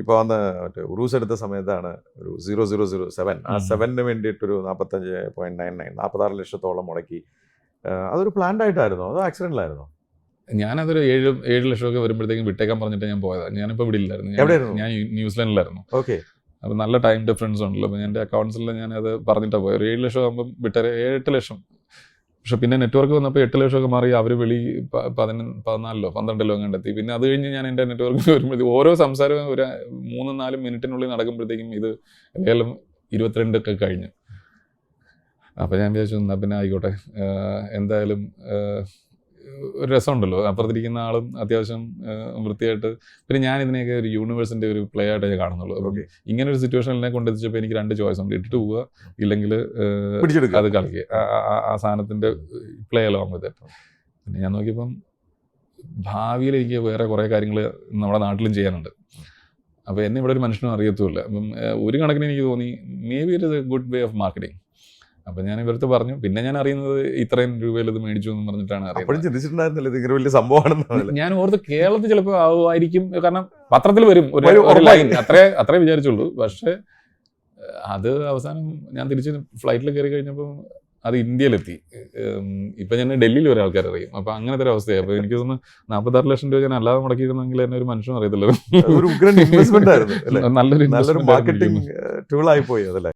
ഇപ്പോൾ അന്ന് മറ്റേ ഉറൂസ് എടുത്ത സമയത്താണ് ഒരു 0007 ആ 7ന് വേണ്ടിയിട്ടൊരു 45.99 46 ലക്ഷത്തോളം മുടക്കി. അതൊരു പ്ലാൻഡ് ആയിട്ടായിരുന്നോ അതോ ആക്സിഡന്റിലായിരുന്നോ? ഞാനതൊരു 7 ലക്ഷമൊക്കെ വരുമ്പോഴത്തേക്കും വിട്ടേക്കാൻ പറഞ്ഞിട്ട് ഞാൻ പോയതാണ്. ഞാനിപ്പോൾ ഇവിടെ ഇല്ലായിരുന്നു, എവിടെയായിരുന്നു? ഞാൻ ന്യൂസിലാൻഡിലായിരുന്നു. ഓക്കെ. അപ്പോൾ നല്ല ടൈം ഡിഫറൻസ് ഉണ്ടല്ലോ. അപ്പോൾ എൻ്റെ അക്കൗണ്ട്സിൽ ഞാനത് പറഞ്ഞിട്ടാണ് പോയത്. ഒരു 7 ലക്ഷം ആകുമ്പം വിട്ടേരെ 8 ലക്ഷം. പക്ഷെ പിന്നെ നെറ്റ്വർക്ക് വന്നപ്പോൾ 8 ലക്ഷമൊക്കെ മാറി അവർ വെളി 14 12 കണ്ടെത്തി. പിന്നെ അത് കഴിഞ്ഞ് ഞാൻ എൻ്റെ നെറ്റ്വർക്ക് വരുമ്പോഴത്തേക്കും ഓരോ സംസാരവും ഒരു 3-4 മിനിറ്റിനുള്ളിൽ നടക്കുമ്പോഴത്തേക്കും ഇത് ഏതായാലും 22 ഒക്കെ കഴിഞ്ഞു. അപ്പോൾ ഞാൻ വിചാരിച്ചു എന്നാൽ പിന്നെ ആയിക്കോട്ടെ, എന്തായാലും ഒരു രസമുണ്ടല്ലോ, അപ്പുറത്തിരിക്കുന്ന ആളും അത്യാവശ്യം വൃത്തിയായിട്ട്. പിന്നെ ഞാൻ ഇതിനെയൊക്കെ ഒരു യൂണിവേഴ്സിൻ്റെ ഒരു പ്ലേ ആയിട്ടേ ഞാൻ കാണുന്നുള്ളൂ. അപ്പം ഇങ്ങനെ ഒരു സിറ്റുവേഷനിനെ കൊണ്ടെത്തിച്ചപ്പോൾ എനിക്ക് 2 ചോയ്സ് ഉണ്ട്: ഇട്ടിട്ട് പോവുക, ഇല്ലെങ്കിൽ അത് കളിക്കുക, ആ സാധനത്തിൻ്റെ പ്ലേ അലോങ് വിത്ത് ഇറ്റ്. പിന്നെ ഞാൻ നോക്കിയപ്പം ഭാവിയിൽ എനിക്ക് വേറെ കുറേ കാര്യങ്ങൾ നമ്മുടെ നാട്ടിലും ചെയ്യാനുണ്ട്. അപ്പോൾ എന്നെ ഇവിടെ ഒരു മനുഷ്യനും അറിയത്തുമില്ല. അപ്പം ഒരു കണക്കിന് എനിക്ക് തോന്നി may be it is A good way of marketing. അപ്പം ഞാൻ ഇവർക്ക് പറഞ്ഞു. പിന്നെ ഞാൻ അറിയുന്നത് ഇത്രയും രൂപയിൽ ഇത് മേടിച്ചു എന്ന് പറഞ്ഞിട്ടാണ് അറിയുന്നത്. ഞാൻ ഓർത്ത് കേരളത്തിൽ ചിലപ്പോൾ ആവുമായിരിക്കും, കാരണം പത്രത്തിൽ വരും ഒരു ലൈൻ, അത്രേ വിചാരിച്ചുള്ളൂ. പക്ഷേ അത് അവസാനം ഞാൻ തിരിച്ച് ഫ്ലൈറ്റിൽ കയറി കഴിഞ്ഞപ്പോൾ അത് ഇന്ത്യയിലെത്തി. ഇപ്പം ഞാൻ ഡൽഹിയിൽ ഒരു ആൾക്കാർ അറിയും. അപ്പം അങ്ങനത്തെ ഒരു അവസ്ഥയായി. അപ്പോൾ എനിക്ക് തോന്നുന്നു 46 ലക്ഷം രൂപ ഞാൻ അല്ലാതെ മുടക്കിയിരുന്നെങ്കിൽ എന്നെ ഒരു മനുഷ്യനും അറിയത്തില്ല. നല്ലൊരു മാർക്കറ്റിംഗ് ടൂൾ ആയി പോയി അതല്ലേ.